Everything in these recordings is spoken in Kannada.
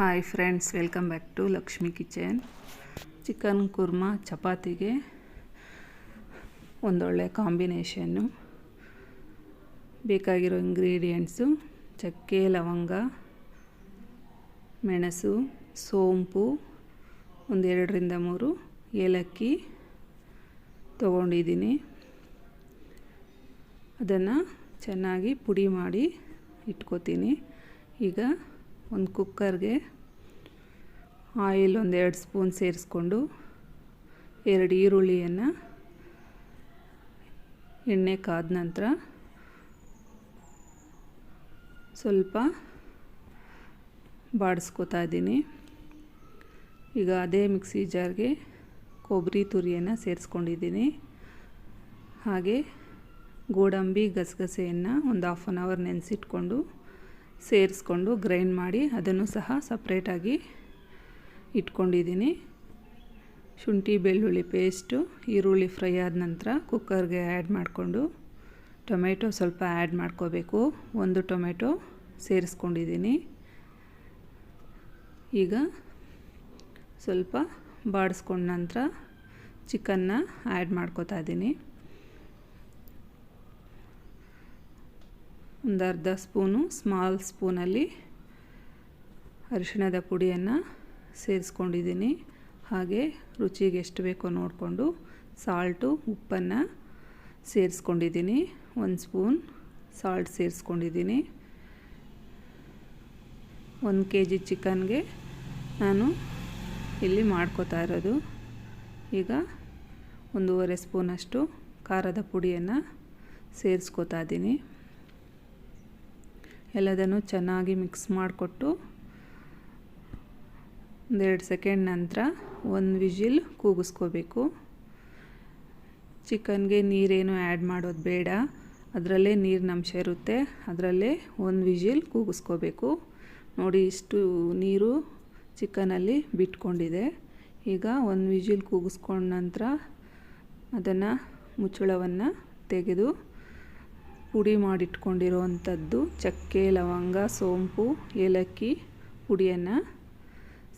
Hi friends, welcome back to Lakshmi kitchen. Chicken kurma ಚಪಾತಿಗೆ ಒಂದೊಳ್ಳೆ ಕಾಂಬಿನೇಷನ್ನು. ಬೇಕಾಗಿರೋ ಇಂಗ್ರೀಡಿಯೆಂಟ್ಸು: ಚಕ್ಕೆ, ಲವಂಗ, ಮೆಣಸು, ಸೋಂಪು, 2-3 ಏಲಕ್ಕಿ ತೊಗೊಂಡಿದ್ದೀನಿ. ಅದನ್ನು ಚೆನ್ನಾಗಿ ಪುಡಿ ಮಾಡಿ ಇಟ್ಕೋತೀನಿ. ಈಗ ಒಂದು ಕುಕ್ಕರ್ಗೆ ಆಯಿಲ್ 2 ಸ್ಪೂನ್ ಸೇರಿಸ್ಕೊಂಡು 2 ಈರುಳ್ಳಿಯನ್ನು ಎಣ್ಣೆ ಕಾದ ನಂತರ ಸ್ವಲ್ಪ ಬಾಡಿಸ್ಕೊತಾ ಇದ್ದೀನಿ. ಈಗ ಅದೇ ಮಿಕ್ಸಿ ಜಾರ್ಗೆ ಕೊಬ್ಬರಿ ತುರಿಯನ್ನು ಸೇರಿಸ್ಕೊಂಡಿದ್ದೀನಿ. ಹಾಗೆ ಗೋಡಂಬಿ ಗಸಗಸೆಯನ್ನು ಒಂದು 1/2 ಅವರ್ ನೆನೆಸಿಟ್ಕೊಂಡು ಸೇರಿಸ್ಕೊಂಡು ಗ್ರೈಂಡ್ ಮಾಡಿ ಅದನ್ನು ಸಹ ಸಪ್ರೇಟಾಗಿ ಇಟ್ಕೊಂಡಿದ್ದೀನಿ. ಶುಂಠಿ ಬೆಳ್ಳುಳ್ಳಿ ಪೇಸ್ಟು, ಈರುಳ್ಳಿ ಫ್ರೈ ಆದ ನಂತರ ಕುಕ್ಕರ್ಗೆ ಆ್ಯಡ್ ಮಾಡಿಕೊಂಡು ಟೊಮೆಟೊ ಸ್ವಲ್ಪ ಆ್ಯಡ್ ಮಾಡ್ಕೋಬೇಕು. 1 ಟೊಮೆಟೊ ಸೇರಿಸ್ಕೊಂಡಿದ್ದೀನಿ. ಈಗ ಸ್ವಲ್ಪ ಬಾಡಿಸ್ಕೊಂಡ ನಂತರ ಚಿಕನ್ನ ಆ್ಯಡ್ ಮಾಡ್ಕೋತಾ ಇದ್ದೀನಿ. 1/2 ಸ್ಪೂನು ಸ್ಮಾಲ್ ಸ್ಪೂನಲ್ಲಿ ಅರಿಶಿಣದ ಪುಡಿಯನ್ನು ಸೇರಿಸ್ಕೊಂಡಿದ್ದೀನಿ. ಹಾಗೆ ರುಚಿಗೆ ಎಷ್ಟು ಬೇಕೋ ನೋಡಿಕೊಂಡು ಸಾಲ್ಟು, ಉಪ್ಪನ್ನು ಸೇರಿಸ್ಕೊಂಡಿದ್ದೀನಿ. 1 ಸ್ಪೂನ್ ಸಾಲ್ಟ್ ಸೇರಿಸ್ಕೊಂಡಿದ್ದೀನಿ. 1 kg ಚಿಕನ್ಗೆ ನಾನು ಇಲ್ಲಿ ಮಾಡ್ಕೋತಾ ಇರೋದು. ಈಗ 1.5 ಸ್ಪೂನಷ್ಟು ಖಾರದ ಪುಡಿಯನ್ನು ಸೇರಿಸ್ಕೋತಾ ಇದ್ದೀನಿ. ಎಲ್ಲದನ್ನು ಚೆನ್ನಾಗಿ ಮಿಕ್ಸ್ ಮಾಡಿಕೊಟ್ಟು 1-2 ಸೆಕೆಂಡ್ ನಂತರ 1 ವಿಜಿಲ್ ಕೂಗಿಸ್ಕೋಬೇಕು. ಚಿಕನ್ಗೆ ನೀರೇನು ಆ್ಯಡ್ ಮಾಡೋದು ಬೇಡ, ಅದರಲ್ಲೇ ನೀರಿನ ಅಂಶ ಇರುತ್ತೆ. ಅದರಲ್ಲೇ 1 ವಿಜಿಲ್ ಕೂಗಿಸ್ಕೋಬೇಕು. ನೋಡಿ, ಇಷ್ಟು ನೀರು ಚಿಕನಲ್ಲಿ ಬಿಟ್ಕೊಂಡಿದೆ. ಈಗ 1 ವಿಜಿಲ್ ಕೂಗಿಸ್ಕೊಂಡ ನಂತರ ಅದನ್ನು ಮುಚ್ಚಳವನ್ನು ತೆಗೆದು ಪುಡಿ ಮಾಡಿಟ್ಕೊಂಡಿರೋವಂಥದ್ದು ಚಕ್ಕೆ, ಲವಂಗ, ಸೋಂಪು, ಏಲಕ್ಕಿ ಪುಡಿಯನ್ನು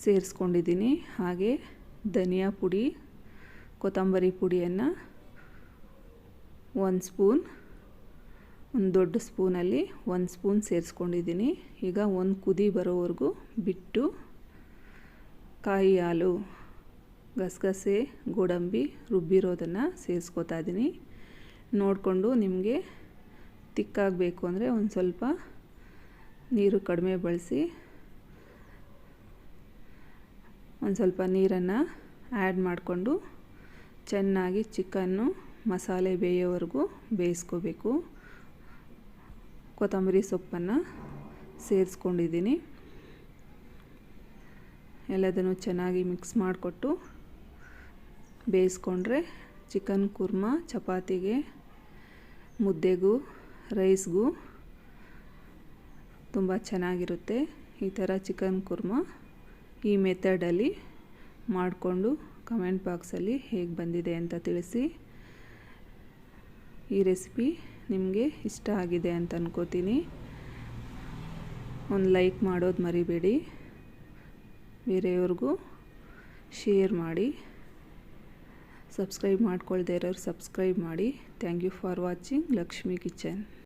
ಸೇರಿಸ್ಕೊಂಡಿದ್ದೀನಿ. ಹಾಗೆ ಧನಿಯಾ ಪುಡಿ, ಕೊತ್ತಂಬರಿ ಪುಡಿಯನ್ನು 1 ಸ್ಪೂನ್, ಒಂದು ದೊಡ್ಡ ಸ್ಪೂನಲ್ಲಿ 1 ಸ್ಪೂನ್ ಸೇರಿಸ್ಕೊಂಡಿದ್ದೀನಿ. ಈಗ 1 ಕುದಿ ಬರೋವರೆಗೂ ಬಿಟ್ಟು ಕಾಯಿ ಹಾಲು, ಗಸಗಸೆ, ಗೋಡಂಬಿ ರುಬ್ಬಿರೋದನ್ನು ಸೇರಿಸ್ಕೊತಾ ಇದ್ದೀನಿ. ನೋಡಿಕೊಂಡು ನಿಮಗೆ ತಿಕ್ಕಾಗಬೇಕು ಅಂದರೆ ಒಂದು ಸ್ವಲ್ಪ ನೀರು ಕಡಿಮೆ ಬಳಸಿ ಒಂದು ಸ್ವಲ್ಪ ನೀರನ್ನು ಆ್ಯಡ್ ಮಾಡಿಕೊಂಡು ಚೆನ್ನಾಗಿ ಚಿಕನ್ನು ಮಸಾಲೆ ಬೇಯೋವರೆಗೂ ಬೇಯಿಸ್ಕೋಬೇಕು. ಕೊತ್ತಂಬರಿ ಸೊಪ್ಪನ್ನು ಸೇರಿಸ್ಕೊಂಡಿದ್ದೀನಿ. ಎಲ್ಲದನ್ನು ಚೆನ್ನಾಗಿ ಮಿಕ್ಸ್ ಮಾಡಿಕೊಟ್ಟು ಬೇಯಿಸ್ಕೊಂಡ್ರೆ ಚಿಕನ್ ಕುರ್ಮಾ ಚಪಾತಿಗೆ, ಮುದ್ದೆಗೂ, ರೈಸ್ಗೂ ತುಂಬ ಚೆನ್ನಾಗಿರುತ್ತೆ. ಈ ಥರ ಚಿಕನ್ ಕುರ್ಮಾ ಈ ಮೆಥಡಲ್ಲಿ ಮಾಡಿಕೊಂಡು ಕಮೆಂಟ್ ಬಾಕ್ಸಲ್ಲಿ ಹೇಗೆ ಬಂದಿದೆ ಅಂತ ತಿಳಿಸಿ. ಈ ರೆಸಿಪಿ ನಿಮಗೆ ಇಷ್ಟ ಆಗಿದೆ ಅಂತ ಅನ್ಕೋತೀನಿ. ಒಂದು ಲೈಕ್ ಮಾಡೋದು ಮರಿಬೇಡಿ. ಬೇರೆಯವ್ರಿಗೂ ಶೇರ್ ಮಾಡಿ. ಸಬ್ಸ್ಕ್ರೈಬ್ ಮಾಡ್ಕೊಳ್ದೇ ಇರೋರು ಸಬ್ಸ್ಕ್ರೈಬ್ ಮಾಡಿ. Thank you for watching Lakshmi kitchen.